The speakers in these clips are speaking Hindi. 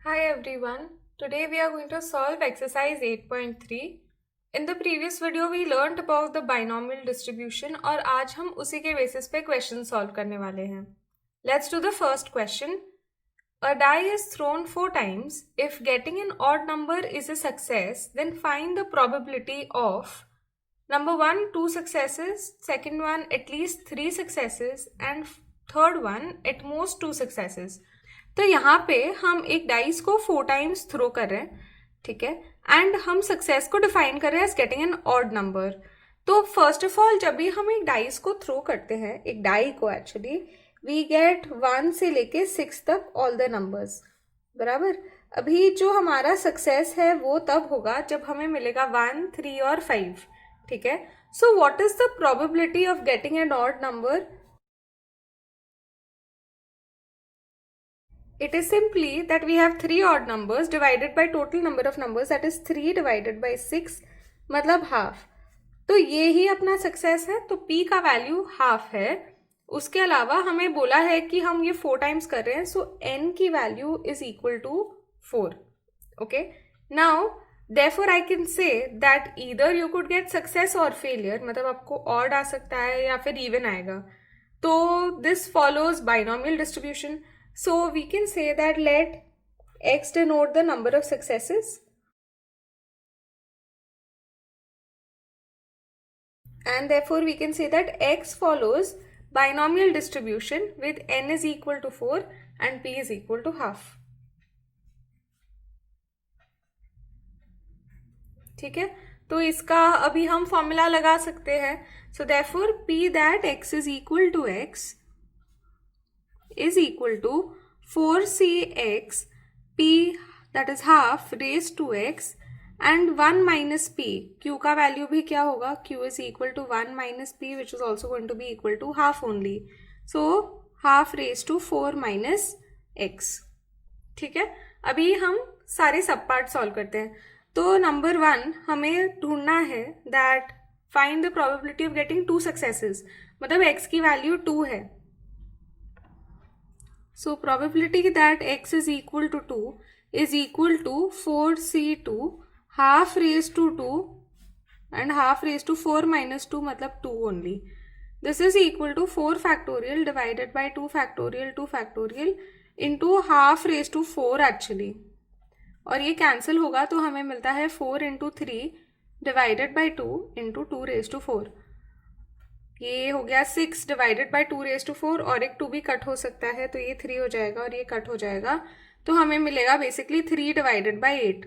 Hi everyone. Today we are going to solve exercise 8.3. In the previous video we learnt about the binomial distribution और आज हम उसी के basis पे question solve करने वाले हैं. Let's do the first question. A die is thrown 4 times. If getting an odd number is a success, then find the probability of number 1 2 successes, second one at least 3 successes and third one at most 2 successes. तो यहाँ पे हम एक डाइस को 4 टाइम्स थ्रो कर रहे हैं, ठीक है, एंड हम सक्सेस को डिफाइन कर रहे हैं as getting an odd number. तो फर्स्ट ऑफ ऑल जब भी हम एक डाइस को थ्रो करते हैं, एक डाई को एक्चुअली वी गेट 1 से लेके 6 तक ऑल द नंबर्स, बराबर. अभी जो हमारा सक्सेस है वो तब होगा जब हमें मिलेगा 1 3 और 5, ठीक है. So what is the probability of getting an odd number? It is simply that we have 3 odd numbers divided by total number of numbers, that is 3 divided by 6, मतलब हाफ. तो ये ही अपना सक्सेस है. तो P का वैल्यू हाफ है. उसके अलावा हमें बोला है कि हम ये 4 टाइम्स कर रहे हैं, सो N की value is equal to 4. Okay, now therefore I can say that either you could get success or failure, मतलब आपको odd आ सकता है या फिर even आएगा. तो this follows binomial distribution. So we can say that let x denote the number of successes and therefore we can say that x follows binomial distribution with n is equal to 4 and p is equal to half. ठीक है, तो इसका अभी हम फॉर्मूला लगा सकते हैं. सो therefore p that x is equal to x is equal to 4cx p that is half raised to x and 1 minus p. q का वैल्यू भी क्या होगा? q is equal to 1 minus p which is also going to be equal to half only. So half raised to 4 minus x. ठीक है, अभी हम सारे सब पार्ट सॉल्व करते हैं. तो नंबर 1 हमें ढूंढना है that find the probability of getting 2 successes, मतलब x की वैल्यू 2 है. So probability that x is equal to 2 is equal to 4c2 half raised to 2 and half raised to 4 minus 2, मतलब 2 only. This is equal to 4 factorial divided by 2 factorial 2 factorial into half raised to 4 actually. और ये कैंसिल होगा तो हमें मिलता है 4 into 3 divided by 2 into 2 raised to 4. ये हो गया 6 डिवाइडेड बाई 2 रेज टू 4 और एक 2 भी कट हो सकता है, तो ये 3 हो जाएगा और ये कट हो जाएगा. तो हमें मिलेगा basically 3 divided by 8.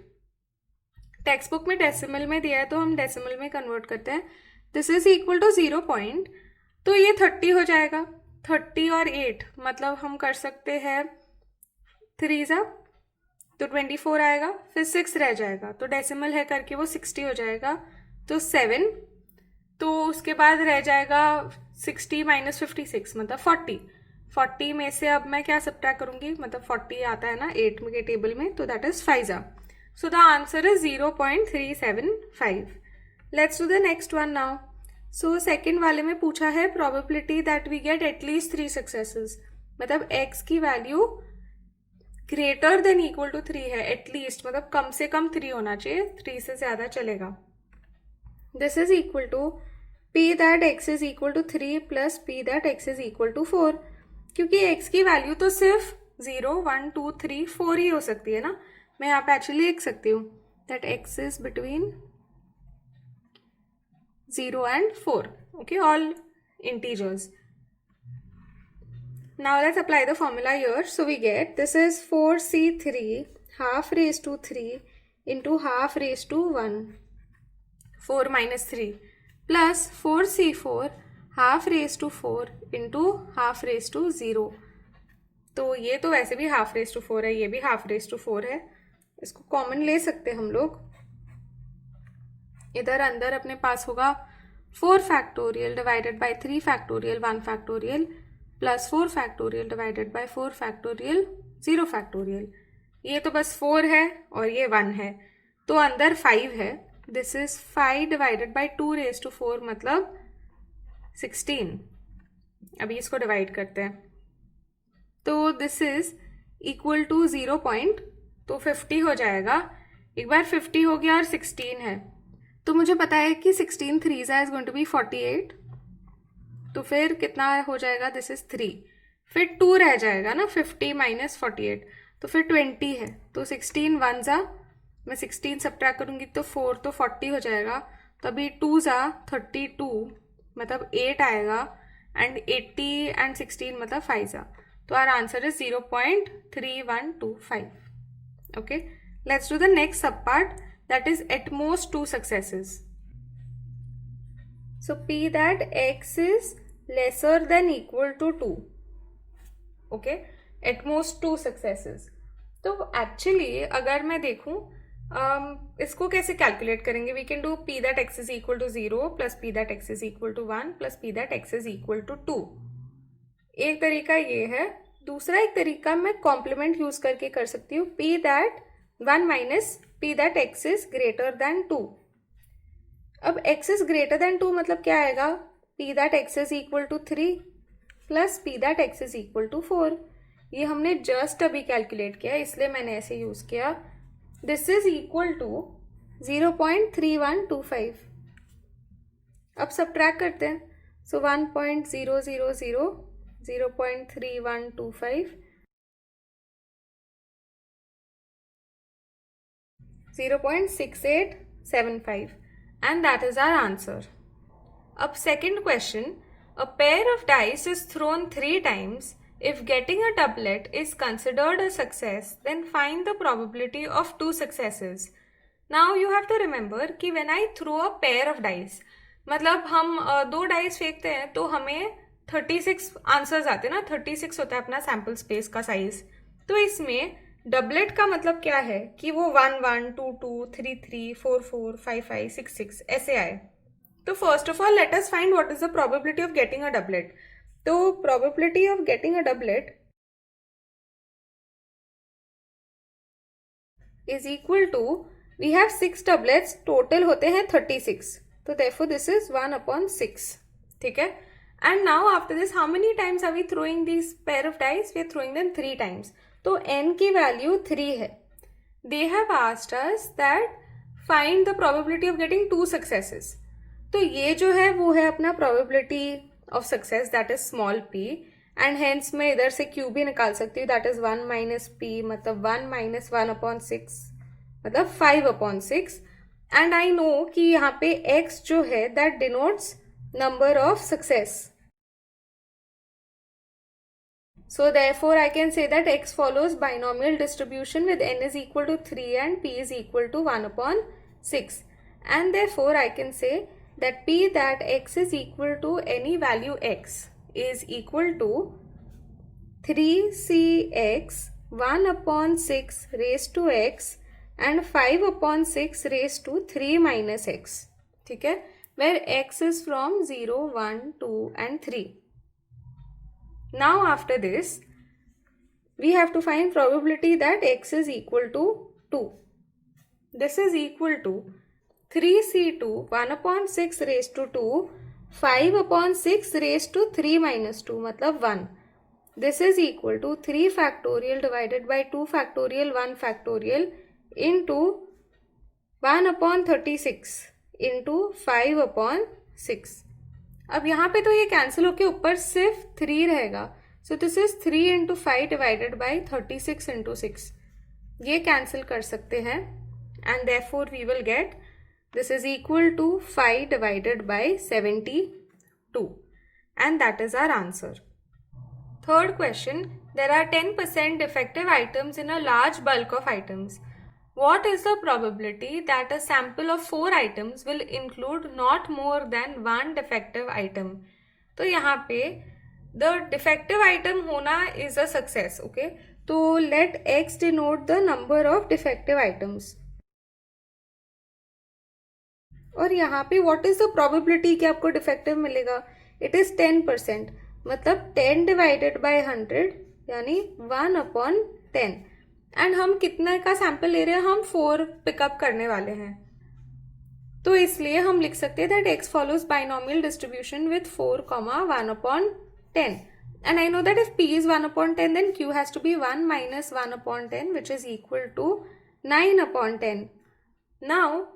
Text book में डेसिमल में दिया है तो हम डेसिमल में कन्वर्ट करते हैं. This is equal to 0 point, तो ये 30 हो जाएगा. 30 और 8 मतलब हम कर सकते हैं 3 सा तो 24 आएगा, फिर 6 रह जाएगा तो डेसिमल है करके वो 60 हो जाएगा, तो 7. तो उसके बाद रह जाएगा 60 माइनस 56 मतलब 40. 40 में से अब मैं क्या सब्ट्रैक्ट करूंगी, मतलब 40 आता है ना 8 के टेबल में, तो that is 5. So the answer is 0.375. Let's do the next one now. So second वाले में पूछा है probability that we get at least 3 successes, मतलब x की वैल्यू ग्रेटर देन इक्वल टू 3 है. एटलीस्ट मतलब कम से कम 3 होना चाहिए, 3 से ज्यादा चलेगा. This is equal to p that x is equal to 3 plus p that x is equal to 4. क्योंकि x की वैल्यू तो सिर्फ 0 1 2 3 4 ही हो सकती है ना. मैं यहाँ पे एक्चुअली लिख सकती हूँ that x is between 0 and 4. Okay, all integers. Now let's apply the formula here. So we get this is 4c3 half raised to 3 into half raised to 1. 4 minus 3 plus 4c4 half raised to 4 into half raised to 0. तो ये तो वैसे भी half raised to 4 है, ये भी half raised to 4 है, इसको कॉमन ले सकते हम लोग. इधर अंदर अपने पास होगा 4 factorial divided by 3 factorial 1 factorial plus 4 factorial divided by 4 factorial 0 factorial. ये तो बस 4 है और ये 1 है, तो अंदर 5 है. This is 5 divided by 2 raise to 4 मतलब 16. अभी इसको डिवाइड करते हैं, तो दिस इज इक्वल टू 0.5. तो 50 हो जाएगा। एक बार 50 हो गया और 16 है, तो मुझे पता है कि 16 3s is going to B 48। तो फिर कितना हो जाएगा, दिस इज 3, फिर 2 रह जाएगा ना, 50 माइनस 48, तो फिर 20 है। तो 16 1 जा, मैं 16 सब्ट्रैक्ट करूँगी तो 4, तो 40 हो जाएगा। तो अभी 2 जा 32, मतलब 8 आएगा, एंड 80 एंड 16 मतलब 5 जा। तो our answer is 0.3125. Okay, let's do the next sub part, that is at most 2 successes. So P that x is lesser than equal to 2. Okay, at most 2 successes. तो actually अगर मैं देखूं इसको कैसे कैलकुलेट करेंगे, we can do P that x is equal to 0 plus P that x is equal to 1 plus P that x is equal to 2. एक तरीका ये है। दूसरा एक तरीका मैं कॉम्प्लीमेंट यूज करके कर सकती हूँ, P that 1 minus P that x is greater than 2. अब x is greater than 2 मतलब क्या आएगा, P that x is equal to 3 plus P that x is equal to 4. ये हमने जस्ट अभी कैलकुलेट किया, इसलिए मैंने ऐसे यूज किया। This is equal to 0.3125. अब सब्ट्रैक्ट करते हैं। सो 1.000 0.3125 0.6875, and that is our answer. Up second question, a pair of dice is thrown 3 times. If getting a doublet is considered a success, then find the probability of 2 successes. Now you have to remember कि when I throw a pair of dice, मतलब हम 2 डाइस फेंकते हैं तो हमें 36 आंसर्स आते हैं ना, 36 होता है अपना सैम्पल स्पेस का साइज। तो इसमें डबलेट का मतलब क्या है कि वो 1 1 2 2 3 3 4 4 5 5 6 6 ऐसे आए। तो first of all let us find what is the probability of getting a doublet. तो probability of getting a doublet is equal to, we have 6 doublets, total होते हैं 36, तो देयरफॉर दिस इज 1/6, ठीक है। And now after this how many times are we throwing this pair of dice, we are throwing them 3 times, तो n की वैल्यू 3 है। They have asked us that find the probability of getting 2 successes. तो ये जो है वो है अपना probability of success, that is small p, and hence मैं इधर से q भी निकाल सकती हूँ, दैट इज 1 माइनस p, मतलब 1 माइनस 1/6 मतलब 5/6। एंड आई नो कि यहाँ पे x जो है that denotes number of success, so therefore I can say that x follows binomial distribution with n is equal to 3 and p is equal to 1/6, and therefore I can say that p that x is equal to any value x is equal to 3cx 1/6 raised to x and 5/6 raised to 3 minus x, ठीक है, where x is from 0 1 2 and 3. Now after this we have to find probability that x is equal to 2. This is equal to 3c2 1/6 raised to 2 5/6 raised to 3 minus 2 मतलब 1. This is equal to 3 factorial divided by 2 factorial 1 factorial into 1/36 into 5/6. अब यहाँ पे तो ये कैंसिल होके ऊपर सिर्फ 3 रहेगा, so this is 3 into 5 divided by 36 into 6, ये कैंसिल कर सकते हैं, and therefore we will get this is equal to 5 divided by 72, and that is our answer. Third question, there are 10% defective items in a large bulk of items. What is the probability that a sample of 4 items will include not more than 1 defective item? तो यहाँ पे the defective item होना is a success, okay? तो let x denote the number of defective items. और यहाँ पे what is the probability कि आपको defective मिलेगा? It is 10%, मतलब 10 divided by 100 यानी 1/10. एंड हम कितना का सैंपल ले रहे हैं, हम 4 पिकअप करने वाले हैं, तो इसलिए हम लिख सकते हैं that x follows binomial distribution with 4, 1/10, And I know that if P is 1 upon 10, then Q has to be 1 minus 1 upon 10, which is equal to 9 upon 10. Now,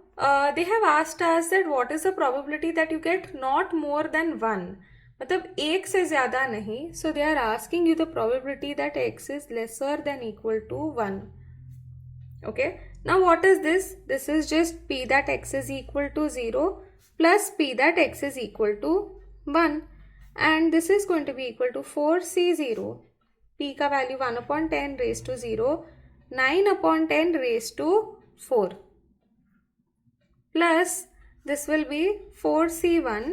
they have asked us that what is the probability that you get not more than 1. मतलब एक से ज़्यादा नहीं. So they are asking you the probability that x is lesser than equal to 1. Okay. Now what is this? This is just P that x is equal to 0 plus P that x is equal to 1. And this is going to be equal to 4C0. P का value 1 upon 10 raised to 0, 9 upon 10 raised to 4. Plus this will be 4C1,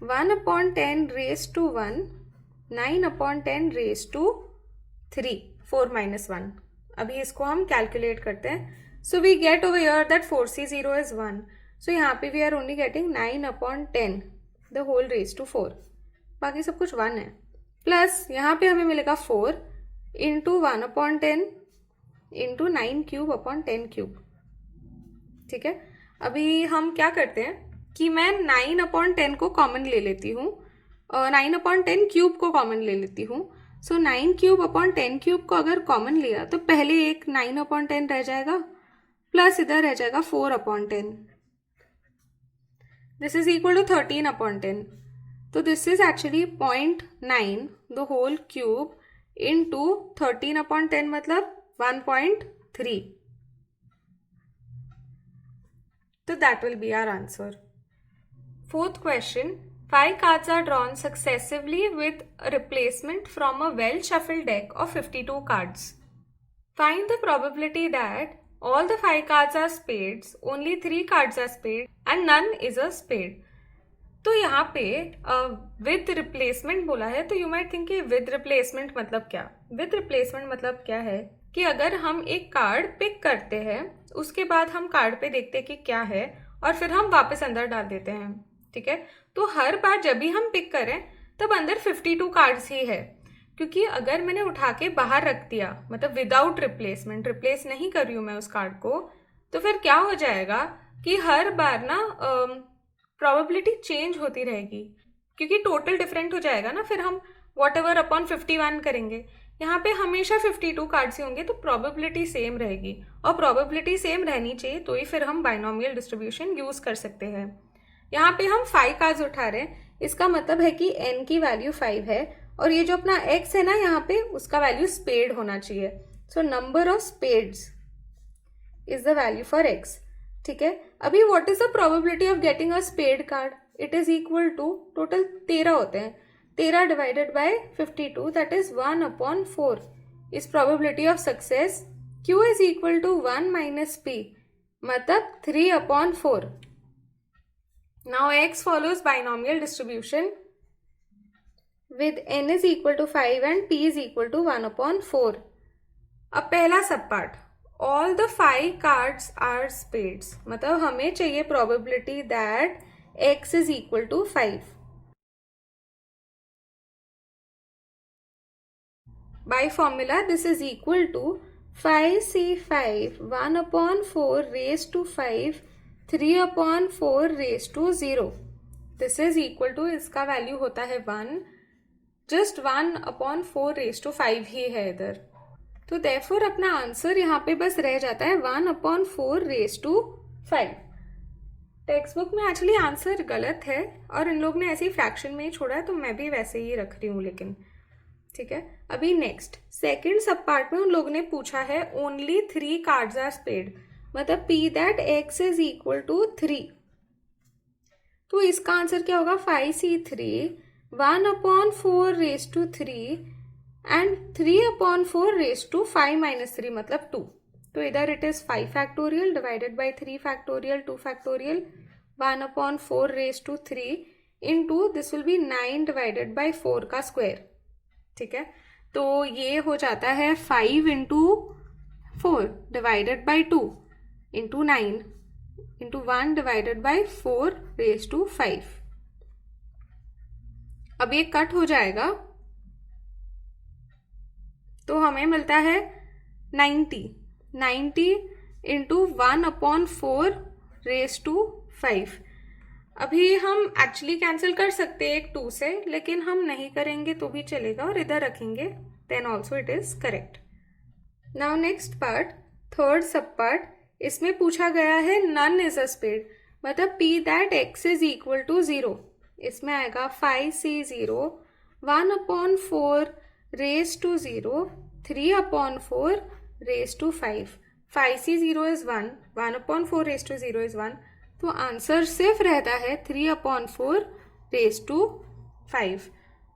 1 upon 10 raised to 1, 9 upon 10 raised to 3, 4 minus 1. अभी इसको हम कैलकुलेट करते हैं. So we get over here that 4C0 is 1. So यहाँ पे we are only getting 9 upon 10 the whole raised to 4. बाकी सब कुछ 1 है. प्लस यहाँ पे हमें मिलेगा 4 into 1 upon 10 into 9 cube upon 10 cube. ठीक है. अभी हम क्या करते हैं कि मैं 9 अपॉन 10 को कॉमन ले लेती हूँ और 9 अपॉन 10 क्यूब को कॉमन ले लेती हूँ. सो 9 क्यूब अपॉन 10 क्यूब को अगर कॉमन लिया तो पहले एक 9 अपॉन 10 रह जाएगा प्लस इधर रह जाएगा 4 upon 10. This is equal to 13 upon 10. तो this is actually 0.9 the whole cube into 13 upon 10 मतलब 1.3. So that will be our answer. Fourth question. 5 cards are drawn successively with a replacement from a well-shuffled deck of 52 cards. Find the probability that all the 5 cards are spades, only 3 cards are spade and none is a spade. तो यहाँ पे with replacement बोला है तो you might think कि with replacement मतलब क्या? With replacement मतलब क्या है कि अगर हम एक कार्ड पिक करते हैं उसके बाद हम कार्ड पे देखते हैं कि क्या है और फिर हम वापस अंदर डाल देते हैं. ठीक है. तो हर बार जब भी हम पिक करें तब अंदर 52 कार्ड्स ही है, क्योंकि अगर मैंने उठा के बाहर रख दिया मतलब विदाउट रिप्लेसमेंट, रिप्लेस नहीं कर रही हूँ मैं उस कार्ड को, तो फिर क्या हो जाएगा कि हर बार ना प्रोबेबिलिटी चेंज होती रहेगी क्योंकि टोटल डिफरेंट हो जाएगा ना. फिर हम वॉट एवर अपॉन 51 करेंगे. यहाँ पे हमेशा 52 कार्ड्स ही होंगे तो प्रोबेबिलिटी सेम रहेगी और प्रोबेबिलिटी सेम रहनी चाहिए तो ही फिर हम बाइनोमियल डिस्ट्रीब्यूशन यूज कर सकते हैं. यहाँ पे हम 5 कार्ड्स उठा रहे हैं, इसका मतलब है कि n की वैल्यू 5 है और ये जो अपना x है ना यहाँ पे उसका वैल्यू स्पेड होना चाहिए. So number of spades is the value for x. ठीक है. अभी what is the probability of getting a spade card? It is equal to total 13 होते हैं. 13 divided by 52 that is 1 upon 4 is probability of success. q is equal to 1 minus p मतलब 3 upon 4. Now x follows binomial distribution with n is equal to 5 and p is equal to 1 upon 4. अब पहला सब part, all the 5 cards are spades. मतलब हमें चाहिए probability that x is equal to 5. By formula this is equal to 5c5 1 upon 4 raised to 5 3 upon 4 raise to 0. This is equal to इसका वैल्यू होता है 1. जस्ट 1 अपॉन 4 रेज टू 5 ही है इधर. तो देयरफॉर अपना आंसर यहाँ पे बस रह जाता है 1 upon 4 raise to 5. Textbook में एक्चुअली आंसर गलत है और इन लोग ने ऐसे ही फ्रैक्शन में ही छोड़ा है तो मैं भी वैसे ही रख रही हूँ लेकिन. ठीक है. अभी नेक्स्ट सेकेंड सब पार्ट में उन लोग ने पूछा है ओनली 3 कार्ड्स आर स्पेड मतलब p that x is equal to 3. तो इसका आंसर क्या होगा? 5c3 1 upon 4 raise to 3 and 3 upon 4 raise to 5 minus 3 मतलब 2. तो इधर it is 5 factorial divided by 3 factorial 2 factorial 1 upon 4 raise to 3 into this will be 9 divided by 4 का स्क्वायर. ठीक है. तो ये हो जाता है 5 into 4 divided by 2 into 9 into 1 divided by 4 raised to 5. अब ये कट हो जाएगा तो हमें मिलता है 90 into 1 upon 4 raised to 5. अभी हम एक्चुअली कैंसिल कर सकते हैं एक 2 से, लेकिन हम नहीं करेंगे तो भी चलेगा और इधर रखेंगे, then also it is correct. Now next part, third sub part. इसमें पूछा गया है नन इज अ स्पेड, मतलब p that x is equal to 0. इसमें आएगा 5c0 1/4 raise to 0 3/4 raise to 5. 5c0 is 1, 1/4 raise to 0 is 1, तो आंसर सिर्फ रहता है 3/4 रेज टू 5.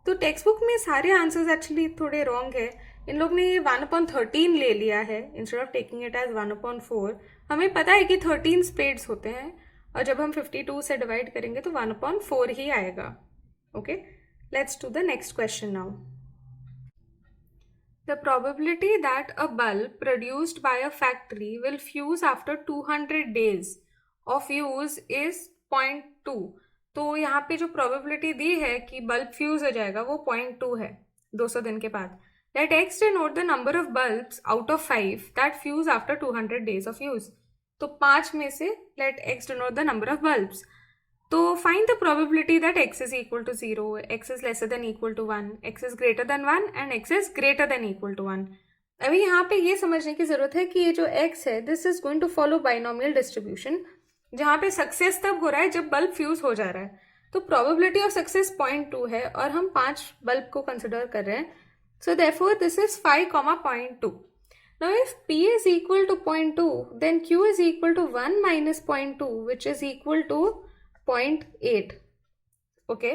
तो टेक्स्ट बुक में सारे आंसर्स एक्चुअली थोड़े रॉन्ग है. इन लोग ने ये 1/13 ले लिया है instead of taking it as 1/4. हमें पता है कि 13 स्पेड्स होते हैं, और जब हम 52 से डिवाइड करेंगे तो 1/4 ही आएगा. Okay, let's do the next question now. The probability that a bulb produced by a factory will fuse after 200 days of use is 0.2. तो यहाँ पे जो probability दी है कि बल्ब फ्यूज हो जाएगा वो 0.2 है 200 दिन के बाद. Let x denote the number of bulbs out of 5 that fuse after 200 days of use. तो 5 में से let x denote the number of bulbs. तो find the probability that x is equal to 0, x is lesser than equal to 1, x is greater than 1 and x is greater than equal to 1. अभी यहाँ पे ये समझने की जरूरत है कि ये जो x है this is going to follow binomial distribution, जहाँ पे सक्सेस तब हो रहा है जब बल्ब फ्यूज हो जा रहा है. तो प्रोबेबिलिटी ऑफ सक्सेस 0.2 है और हम 5 बल्ब को कंसिडर कर रहे हैं. So therefore this is 5,0.2. Now if p is equal to 0.2 then q is equal to 1 minus 0.2 which is equal to 0.8. Okay,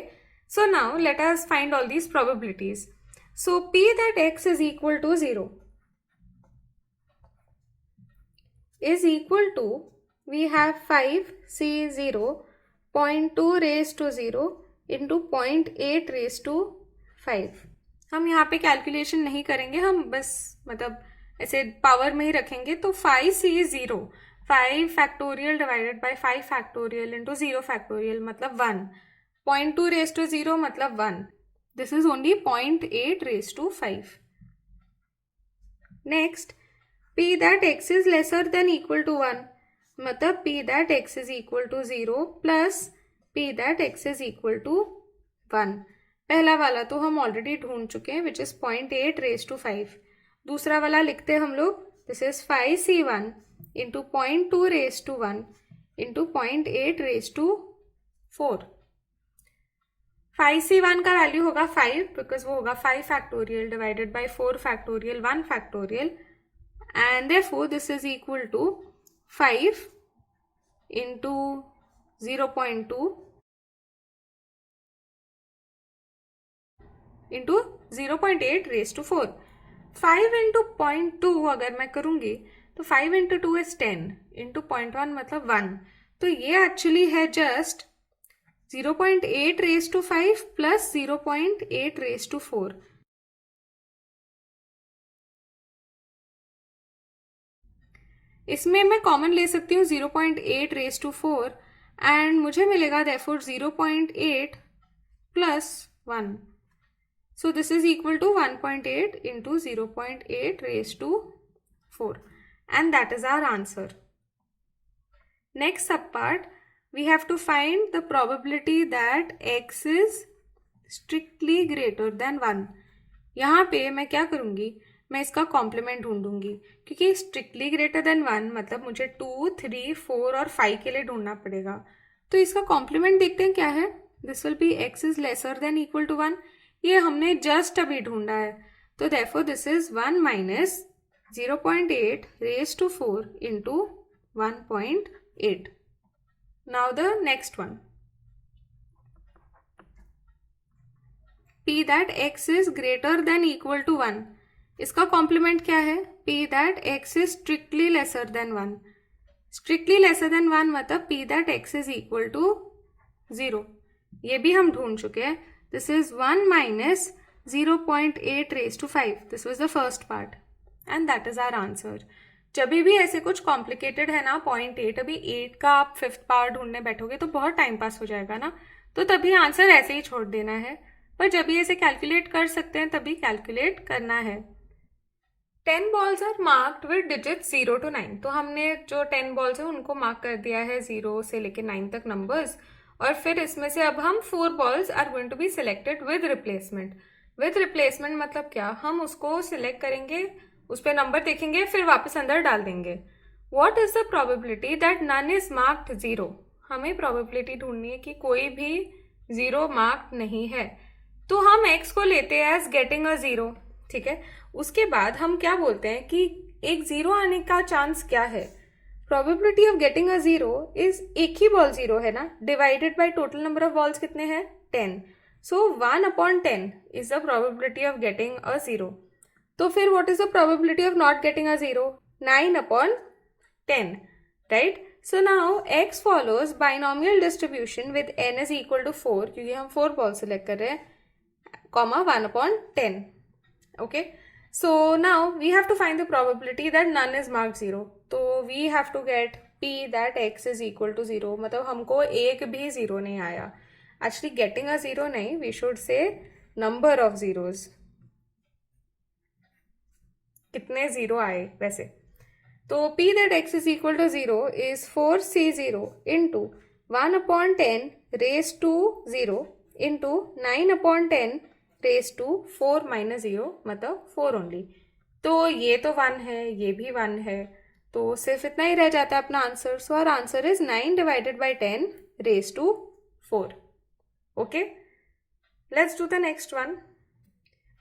so now let us find all these probabilities. So p that x is equal to 0 is equal to, we have 5c0 0.2 raised to 0 into 0.8 raised to 5. हम यहाँ पे कैलकुलेशन नहीं करेंगे, हम बस मतलब ऐसे पावर में ही रखेंगे. तो 5c0 5 factorial divided by 5 factorial into 0 factorial मतलब 1. 0.2 रेज टू 0 मतलब 1. This is only 0.8 raise to 5. Next, p that x is lesser than equal to 1, मतलब p that x is equal to 0 plus p that x is equal to 1. पहला वाला तो हम ऑलरेडी ढूंढ चुके हैं विच इज 0.8 रेज टू 5. दूसरा वाला लिखते हैं हम लोग, this is 5c1 into 0.2 raised to 1 into 0.8 raised to 4. 5c1 का वैल्यू होगा 5 बिकॉज वो होगा 5 factorial divided by 4 factorial 1 factorial, and therefore this is equal to 5 into 0.2 into 0.8 raised to 4. 5 into 0.2 अगर मैं करूंगी तो 5 into 2 is 10 into 0.1 मतलब 1. तो ये एक्चुअली है just 0.8 raised to 5 plus 0.8 raised to 4. इसमें मैं कॉमन ले सकती हूँ 0.8 raised to 4 एंड मुझे मिलेगा therefore 0.8 plus 1. So this is equal to 1.8 into 0.8 raised to 4. And that is our answer. Next subpart, we have to find the probability that x is strictly greater than 1. यहाँ पे मैं क्या करूँगी, मैं इसका कॉम्प्लीमेंट ढूंढूंगी, क्योंकि स्ट्रिक्टली ग्रेटर देन 1 मतलब मुझे 2, 3, 4 और 5 के लिए ढूंढना पड़ेगा. तो इसका कॉम्प्लीमेंट देखते हैं क्या है. This will be x is lesser than equal to 1. ये हमने जस्ट अभी ढूंढा है, तो therefore this is 1 minus 0.8 raised to 4 into 1.8. Now the next one. P that x is greater than equal to 1. इसका कॉम्प्लीमेंट क्या है. P that x is strictly lesser than 1. Strictly lesser than 1 मतलब P that x is equal to 0. ये भी हम ढूंढ चुके हैं. This is 1 minus 0.8 raised to 5. This was the first part. And that is our answer. जब भी ऐसे कुछ कॉम्प्लिकेटेड है ना 0.8, अभी 8 का आप 5th पावर ढूंढने बैठोगे तो बहुत टाइम पास हो जाएगा ना, तो तभी आंसर ऐसे ही छोड़ देना है. पर जब भी ऐसे कैलकुलेट कर सकते हैं तभी कैलकुलेट करना है. 10 balls are marked with digit 0 to 9. तो हमने जो 10 balls है उनको मार्क कर दिया है 0 से लेके 9 तक नंबर्स, और फिर इसमें से अब हम 4 balls are going to be selected with replacement. With replacement मतलब क्या, हम उसको सिलेक्ट करेंगे, उस पर नंबर देखेंगे, फिर वापस अंदर डाल देंगे. What is the probability that none is marked 0? हमें प्रोबेबिलिटी ढूंढनी है कि कोई भी 0 मार्क नहीं है. तो हम x को लेते हैं एज गेटिंग अ 0. ठीक है, उसके बाद हम क्या बोलते हैं कि एक 0 आने का चांस क्या है. Probability of getting a 0 is एक ही बॉल 0 है ना, divided by total number of balls कितने हैं, 10. सो 1/10 is the probability of getting अ 0. तो फिर what is the probability of not getting a 0? 9/10, right. So now x follows binomial distribution with n is equal to 4, क्योंकि हम 4 बॉल सिलेक्ट कर रहे हैं, comma 1/10. Okay, so now we have to find the probability that none is marked 0. तो we have to get p that x is equal to 0. मतलब हमको एक भी 0 नहीं आया. Actually getting a 0 नहीं, we should say number of zeros. कितने 0 आए वैसे. तो p that x is equal to 0 is 4c0 into 1/10 raised to 0 into 9/10 raised to 4 minus 0, मतलब 4 only. तो ये तो 1 है, ये भी 1 है, तो सिर्फ इतना ही रह जाता है अपना answer. So our answer is 9 divided by 10 raised to 4. Okay, let's do the next one.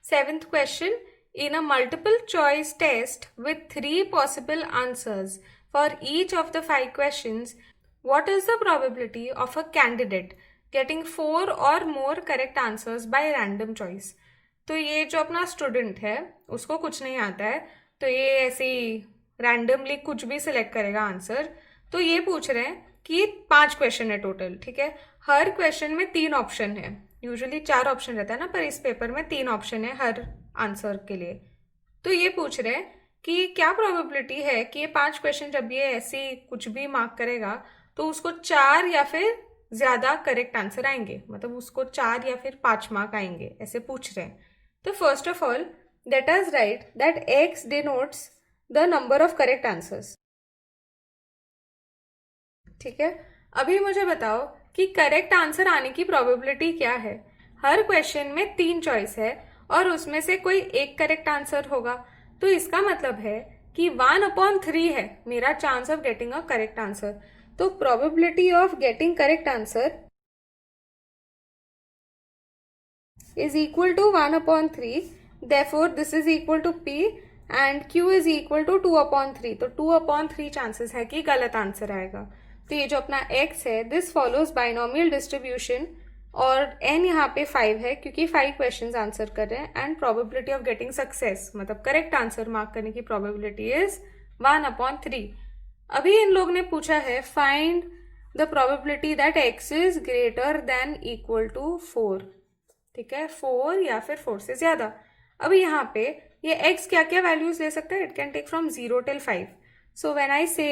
7th question. In a multiple choice test with 3 possible answers for each of the 5 questions, what is the probability of a candidate getting 4 or more correct answers by random choice? तो ये जो अपना स्टूडेंट है उसको कुछ नहीं आता है, तो ये ऐसे ही रैंडमली कुछ भी सिलेक्ट करेगा आंसर. तो ये पूछ रहे हैं कि 5 क्वेश्चन है टोटल. ठीक है, हर क्वेश्चन में 3 ऑप्शन है. यूजुअली 4 ऑप्शन रहता है ना, पर इस पेपर में 3 ऑप्शन है हर आंसर के लिए. तो ये पूछ रहे हैं कि क्या प्रोबेबिलिटी है कि ये 5 क्वेश्चन जब ये ऐसे कुछ भी मार्क करेगा तो उसको 4 या फिर ज्यादा करेक्ट आंसर आएंगे, मतलब उसको 4 या फिर 5 मार्क आएंगे, ऐसे पूछ रहे हैं. तो first of all let us right that x denotes the number of correct answers. ठीक है, अभी मुझे बताओ कि करेक्ट आंसर आने की प्रोबेबिलिटी क्या है. हर क्वेश्चन में 3 चॉइस है और उसमें से कोई एक करेक्ट आंसर होगा, तो इसका मतलब है कि 1/3 है मेरा chance of getting a correct answer. तो probability of getting correct answer is equal to 1/3. Therefore this is equal to p and q is equal to 2/3. तो 2/3 चांसेस है कि गलत आंसर आएगा. तो ये जो अपना x है, दिस फॉलोज बाइनोमियल डिस्ट्रीब्यूशन, और n यहाँ पे 5 है क्योंकि 5 क्वेश्चंस आंसर कर रहे हैं. And probability of getting success मतलब करेक्ट आंसर मार्क करने की प्रोबेबिलिटी इज 1/3. अभी इन लोग ने पूछा है find the probability that x is greater than equal to 4. ठीक है, 4 या फिर 4 से ज्यादा. अभी यहाँ पे ये x क्या क्या वैल्यूज ले सकता है, it can take from 0 till 5. So when I say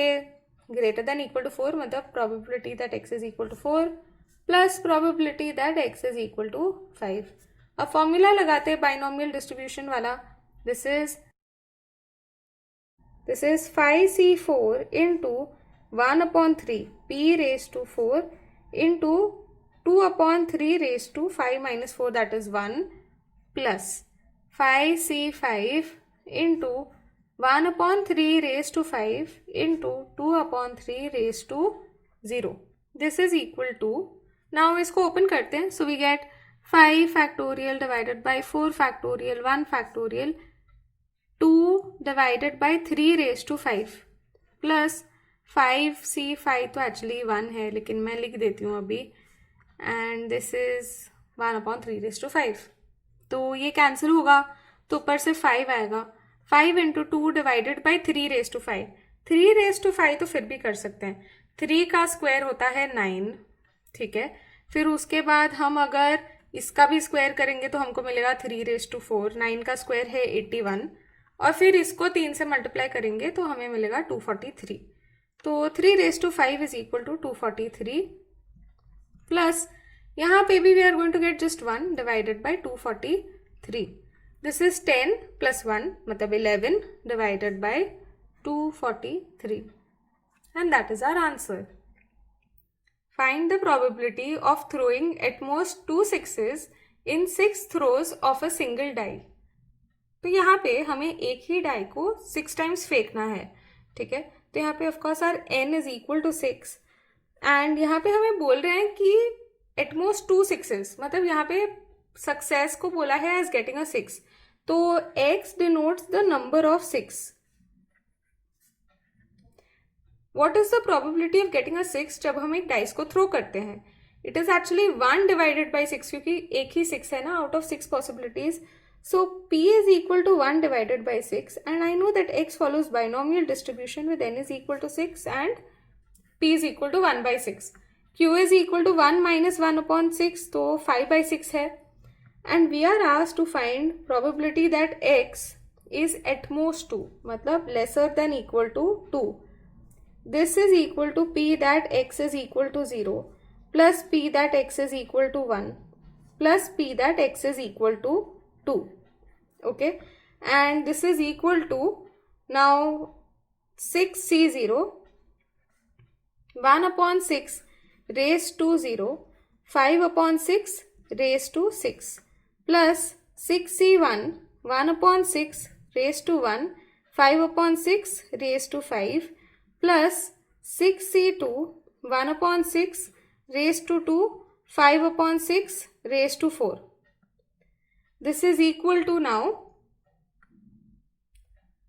greater than equal to 4 मतलब probability that x is equal to 4 plus probability that x is equal to 5. अब फॉर्मूला लगाते हैं बाइनोमियल डिस्ट्रीब्यूशन वाला. This is 5c4 into 1/3 p raised to 4 into 2/3 raised to 5 minus 4, that is 1, plus 5c5 into 1/3 raised to 5 into 2/3 raised to 0. This is equal to, now इसको ओपन करते हैं. So we get 5 factorial divided by 4 factorial 1 factorial 2 divided by 3 raised to 5 plus 5c5 तो एक्चुअली 1 है लेकिन मैं लिख देती हूँ अभी. And this is 1/3 raised to 5. तो ये कैंसिल होगा तो ऊपर से 5 आएगा. 5 into 2 divided by 3 raised to 5. 3 raised to 5 तो फिर भी कर सकते हैं. 3 का स्क्वायर होता है 9. ठीक है, फिर उसके बाद हम अगर इसका भी स्क्वायर करेंगे तो हमको मिलेगा 3 raised to 4. 9 का स्क्वायर है 81 और फिर इसको 3 से मल्टीप्लाई करेंगे तो हमें मिलेगा 243. तो 3 raised to 5 is equal to 243 plus यहाँ पे भी we are going to get just 1 divided by 243. This is 10 plus 1 मतलब 11 divided by 243 and that is our answer. Find the probability of throwing at most 2 sixes in 6 throws of a single die. तो यहाँ पे हमें एक ही डाई को 6 टाइम्स फेंकना है, ठीक है. तो यहाँ पे of course are n is equal to 6 and यहाँ पे हमें बोल रहे हैं कि एट मोस्ट 2 sixes, मतलब यहाँ पे सक्सेस को बोला है एज गेटिंग अ 6. तो x denotes the number of 6. What is the probability of getting a 6 जब हम एक डाइस को थ्रो करते हैं? It is actually 1 divided by 6, क्योंकि एक ही 6 है ना out of 6 possibilities. So p is equal to 1 divided by 6 and I know that x follows binomial distribution with n is equal to 6 and p is equal to 1 by 6. q is equal to 1 minus 1 upon 6, तो 5 by 6 है. And we are asked to find probability that x is at most 2, मतलब lesser than equal to 2. This is equal to p that x is equal to 0 plus p that x is equal to 1 plus p that x is equal to 2. Okay, and this is equal to now 6c0 1 upon 6 raised to 0 5 upon 6 raised to 6 plus 6c1 1 upon 6 raised to 1 5 upon 6 raised to 5 plus 6c2 1 upon 6 raised to 2 5 upon 6 raised to 4. This is equal to now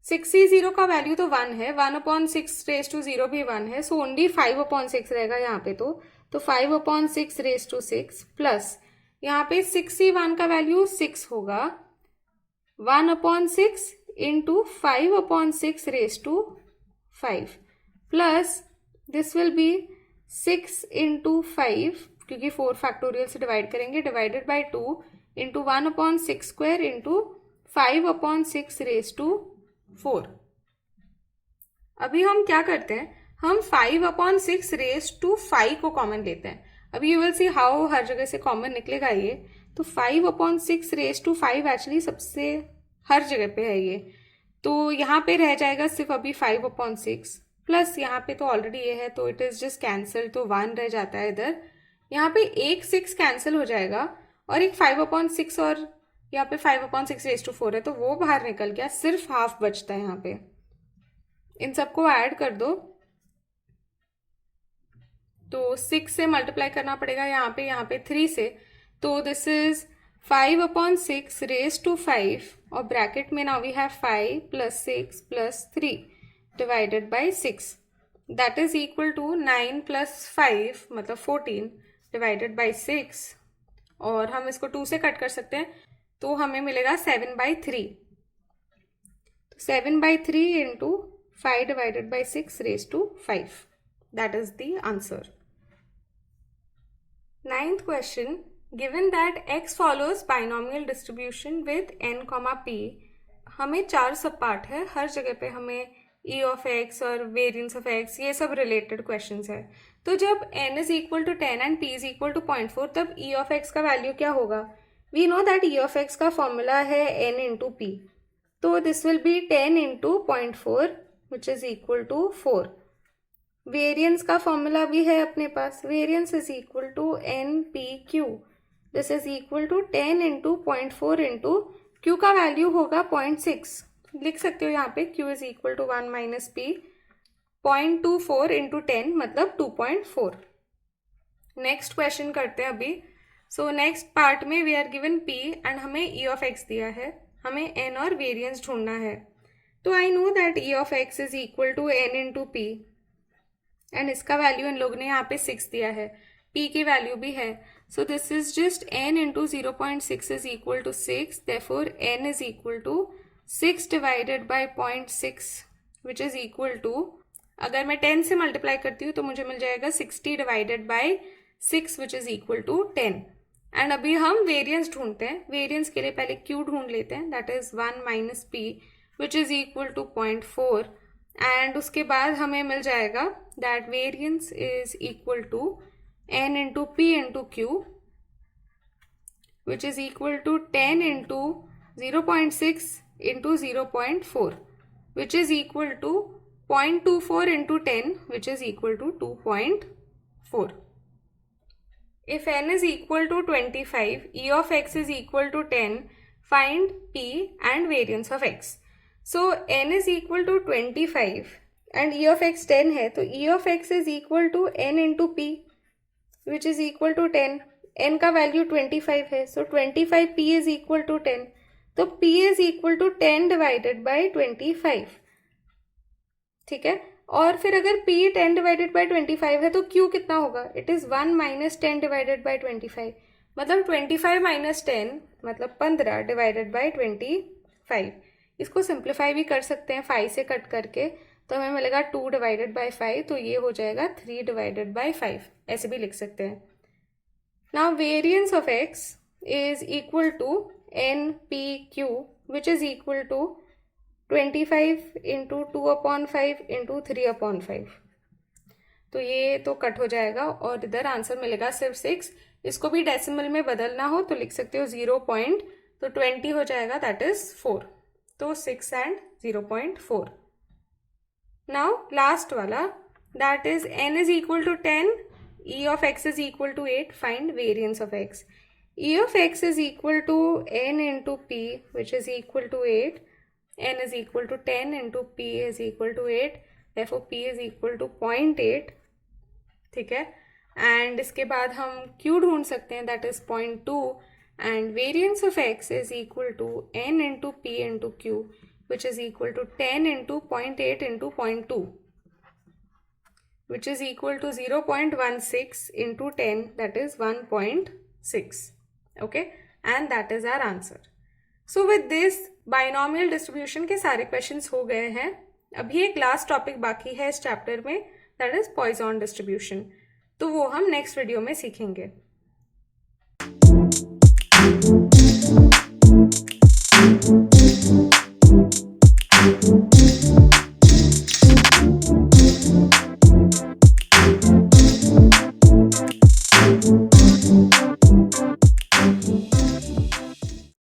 6c0 का वैल्यू तो 1 है, 1 upon 6 raised to 0 भी 1 है, सो ओनली 5 upon 6 रहेगा यहाँ पे. तो 5 upon 6 raised to 6 प्लस यहाँ पे 6c1 का वैल्यू 6 होगा 1 upon 6 into 5 upon 6 raised to 5 प्लस दिस विल बी 6 इंटू 5, क्योंकि 4 फैक्टोरियल से डिवाइड करेंगे, divided by 2 into 1 upon 6 square into 5 upon 6 raise to 4. अभी हम क्या करते हैं, हम 5 अपॉन 6 रेज टू 5 को कॉमन लेते हैं. अभी यू विल सी हाउ हर जगह से कॉमन निकलेगा ये. तो 5 अपॉन 6 रेज टू 5 एक्चुअली सबसे हर जगह पे है ये. तो यहाँ पे रह जाएगा सिर्फ अभी 5 अपॉन 6 प्लस यहाँ पे तो ऑलरेडी ये है, तो इट इज जस्ट कैंसिल, तो 1 रह जाता है इधर. यहाँ पे एक 6 कैंसिल हो जाएगा और एक 5 अपॉन 6 और यहाँ पे 5 अपॉन 6 रेज टू 4 है, तो वो बाहर निकल गया, सिर्फ हाफ बचता है यहाँ पे. इन सबको ऐड कर दो तो 6 से मल्टीप्लाई करना पड़ेगा यहाँ पे 3 से. तो this is 5 upon 6 raise to 5 और ब्रैकेट में now we have 5 plus 6 plus 3 divided by 6, that is equal to 9 plus 5 मतलब 14 divided by 6, और हम इसको 2 से कट कर सकते हैं तो हमें मिलेगा 7 by 3. तो 7 by 3 into 5 divided by 6 raised to 5. That is the answer. 9th question, given that x follows binomial distribution with n, p, हमें 4 सब पार्ट है, हर जगह पे हमें e ऑफ x और वेरियंस ऑफ x ये सब रिलेटेड क्वेश्चंस है. तो जब n is equal to 10 and p is equal to 0.4 तब e ऑफ x का वैल्यू क्या होगा? We know that e of x का फॉर्मूला है n इंटू p. तो this will be 10 into 0.4 which is equal to 4. Variance का फॉर्मूला भी है अपने पास, variance is equal to n p q. This is equal to 10 into 0.4 into q का वैल्यू होगा 0.6. लिख सकते हो यहाँ पे q is equal to 1 minus p. 0.24 into 10 मतलब 2.4. नेक्स्ट क्वेश्चन करते हैं अभी. सो नेक्स्ट पार्ट में we are given p and हमें e ऑफ x दिया है, हमें n और वेरियंस ढूंढना है. तो I know that e of x is equal to n into p and इसका वैल्यू इन लोग ने यहाँ पे 6 दिया है, p की वैल्यू भी है. So this is just n into 0.6 is equal to 6. Therefore n is equal to 6 divided by 0.6 which is equal to, अगर मैं 10 से मल्टीप्लाई करती हूँ तो मुझे मिल जाएगा 60 divided by 6 which is equal to 10. And अभी हम वेरियंस ढूंढते हैं. वेरियंस के लिए पहले q ढूंढ लेते हैं, that is 1 minus p which is equal to 0.4 and उसके बाद हमें मिल जाएगा that variance is equal to n into p into q which is equal to 10 into 0.6 into 0.4 which is equal to 0.24 into 10 which is equal to 2.4. If n is equal to 25, e of x is equal to 10, find p and variance of x. So n is equal to 25 and e of x 10 है, तो e of x is equal to n into p, which is equal to 10. n का वैल्यू 25 है, so 25 p is equal to 10. तो p is equal to 10 divided by 25. ठीक है, और फिर अगर p 10 डिवाइडेड बाई 25 है तो q कितना होगा? It is 1 minus 10 divided by 25, मतलब 25 माइनस 10 मतलब 15 डिवाइडेड बाई 25. इसको सिंप्लीफाई भी कर सकते हैं 5 से कट करके, तो हमें मिलेगा 2 डिवाइडेड बाई 5, तो ये हो जाएगा 3 डिवाइडेड बाई 5, ऐसे भी लिख सकते हैं. Now variance of x is equal to n p q which is equal to 25 into 2/5 into 3/5. तो ये तो कट हो जाएगा और इधर आंसर मिलेगा सिर्फ 6. इसको भी डेसिमल में बदलना हो तो लिख सकते हो 0. तो 20 हो जाएगा, दैट इज 4. तो 6 एंड 0.4. नाउ लास्ट वाला, that is n is equal to 10, e of x is equal to 8, find variance of x. e of x is equal to n into p which is equal to 8. n is equal to 10 into p is equal to 8, therefore p is equal to 0.8. ठीक है, एंड इसके बाद हम q ढूंढ सकते हैं, that is 0.2, and variance of x is equal to n into p into q which is equal to 10 into 0.8 into 0.2 which is equal to 0.16 into 10, that is 1.6. okay, and that is our answer. So with this binomial distribution के सारे क्वेश्चंस हो गए हैं. अभी एक लास्ट टॉपिक बाकी है इस चैप्टर में, दैट इज पॉइजन डिस्ट्रीब्यूशन, तो वो हम नेक्स्ट वीडियो में सीखेंगे.